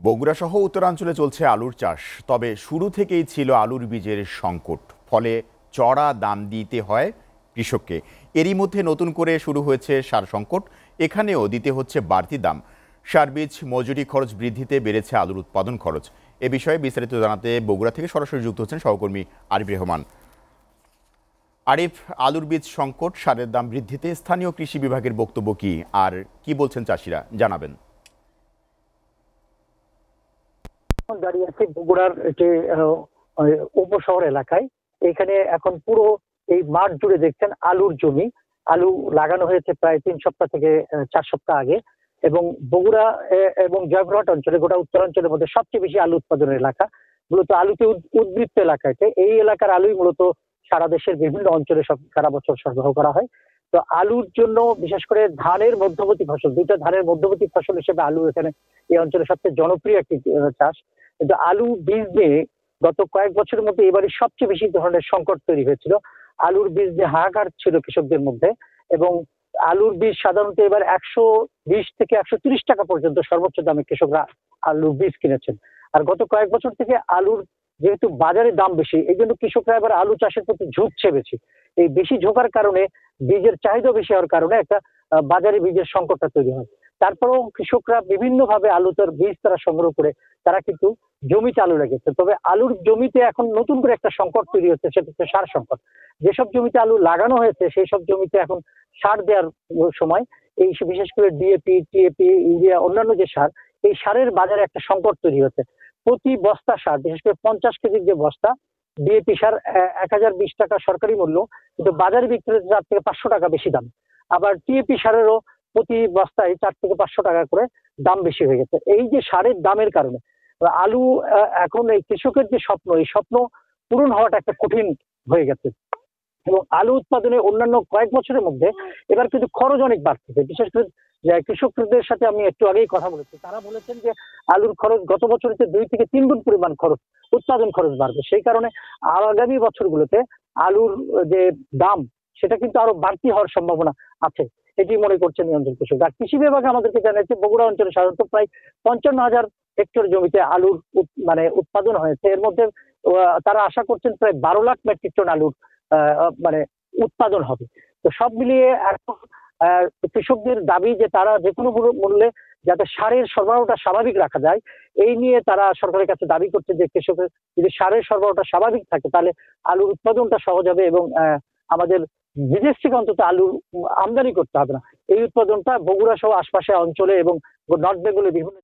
বগুড়া সহ উত্তরাঞ্চলে চলছে আলুর চাষ। তবে শুরু থেকেই ছিল আলুর বীজের সংকট, ফলে চড়া দাম দিতে হয় কৃষককে। এরই মধ্যে নতুন করে শুরু হয়েছে সার সংকট, এখানেও দিতে হচ্ছে বাড়তি দাম। সার বীজ মজুরি খরচ বৃদ্ধিতে বেড়েছে আলুর উৎপাদন খরচ। এ বিষয়ে বিস্তারিত জানাতে বগুড়া থেকে সরাসরি যুক্ত হচ্ছেন সহকর্মী আরিফ রহমান। আরিফ, আলুর বীজ সংকট, সারের দাম বৃদ্ধিতে স্থানীয় কৃষি বিভাগের বক্তব্য কি, আর কি বলছেন চাষিরা, জানাবেন। দাঁড়িয়ে আছে বগুড়ার একটি উপশহর এলাকায়। এখানে এখন পুরো এই মাঠ জুড়ে দেখছেন আলুর জমি। আলু লাগানো হয়েছে প্রায় 3 সপ্তাহ থেকে 4 সপ্তাহ আগে। এবং বগুড়া এবং জয়পুরহাট অঞ্চলে, গোটা উত্তরাঞ্চলের মধ্যে সবচেয়ে বেশি আলু উৎপাদনের এলাকা। মূলত আলুতে উদ্বৃত্ত এলাকাতে এই এলাকার আলুই মূলত সারা দেশের বিভিন্ন অঞ্চলে সারা বছর সরবরাহ করা হয়। তো আলুর জন্য বিশেষ করে ধানের মধ্যবর্তী ফসল, দুইটা ধানের মধ্যবর্তী ফসল হিসেবে আলু এখানে এই অঞ্চলে সবচেয়ে জনপ্রিয় একটি চাষ। কিন্তু আলু বীজ নিয়ে গত কয়েক বছরের মধ্যে এবারে সবচেয়ে বেশি ধরনের সংকট তৈরি হয়েছিল। আলুর বীজ নিয়ে হাহাকার ছিল কৃষকদের মধ্যে। এবং আলুর বীজ সাধারণত এবার 120 থেকে 130 টাকা পর্যন্ত সর্বোচ্চ দামে কৃষকরা আলুর বীজ কিনেছেন। আর গত কয়েক বছর থেকে আলুর যেহেতু বাজারে দাম বেশি, এই জন্য কৃষকরা এবার আলু চাষের প্রতি ঝুঁকছে বেশি। এই বেশি ঝোঁকার কারণে, বীজের চাহিদা বেশি হওয়ার কারণে একটা বাজারে বীজের সংকটটা তৈরি হয়। তারপরেও কৃষকরা বিভিন্ন ভাবে আলু তার বীজ তারা সংগ্রহ করে তারা কিন্তু জমিতে আলু লেগেছে। তবে আলুর জমিতে এখন নতুন করে একটা সংকট তৈরি হচ্ছে, সেটা হচ্ছে সার সংকট। যেসব জমিতে আলু লাগানো হয়েছে সেই সব জমিতে এখন সার দেওয়ার সময় এই বিশেষ করে ডিএপি, টিএপি, ইউরিয়া, অন্যান্য যে সার, এই সারের বাজারে একটা সংকট তৈরি হচ্ছে। প্রতি বস্তা সার, বিশেষ করে 50 কেজির যে বস্তা ডিএপি সার 1020 টাকা সরকারি মূল্য, কিন্তু বাজারে বিক্রি হচ্ছে 4 থেকে 500 টাকা বেশি দাম। আবার টিএপি সারেরও প্রতি বস্তায় 4 থেকে 500 টাকা করে দাম বেশি হয়ে গেছে। এই যে সারের দামের কারণে আলু এখন এই কৃষকের যে স্বপ্ন, এই স্বপ্ন পূরণ হওয়াটা একটা কঠিন হয়ে গেছে। এবং আলু উৎপাদনে অন্যান্য কয়েক বছরের মধ্যে এবার কিন্তু খরচ অনেক বাড়তেছে। বিশেষ করে কৃষকদের সাথে আমি একটু আগেই কথা বলেছি, তারা বলেছেন যে আলুর খরচ গত বছরের 2 থেকে 3 গুণ পরিমাণ খরচ, উৎপাদন খরচ বাড়বে। সেই কারণে আগামী বছরগুলোতে আলুর যে দাম, সেটা কিন্তু আরো বাড়তি হওয়ার সম্ভাবনা আছে, এটি মনে করছেন এই অঞ্চল কৃষক। আর কৃষি বিভাগ আমাদেরকে জানিয়েছে বগুড়া অঞ্চলে সাধারণত প্রায় 55,000 হেক্টর জমিতে আলুর উৎপাদন হয়েছে। এর মধ্যে তারা আশা করছেন প্রায় 12 লাখ মেট্রিক টন আলুর মানে উৎপাদন হবে। তো সব মিলিয়ে এখন কৃষকদের দাবি যে তারা যে কোনো মূল্যে যাতে সারের সরবরাহটা স্বাভাবিক রাখা যায়, এই নিয়ে তারা সরকারের কাছে দাবি করছে যে কৃষকের যদি সারের সরবরাহটা স্বাভাবিক থাকে তাহলে আলুর উৎপাদনটা সহজ হবে এবং আমাদের বিদেশ থেকে অন্তত আলু আমদানি করতে হবে না। এই উৎপাদনটা বগুড়া সহ আশপাশের অঞ্চলে এবং নর্থ বেঙ্গলের বিভিন্ন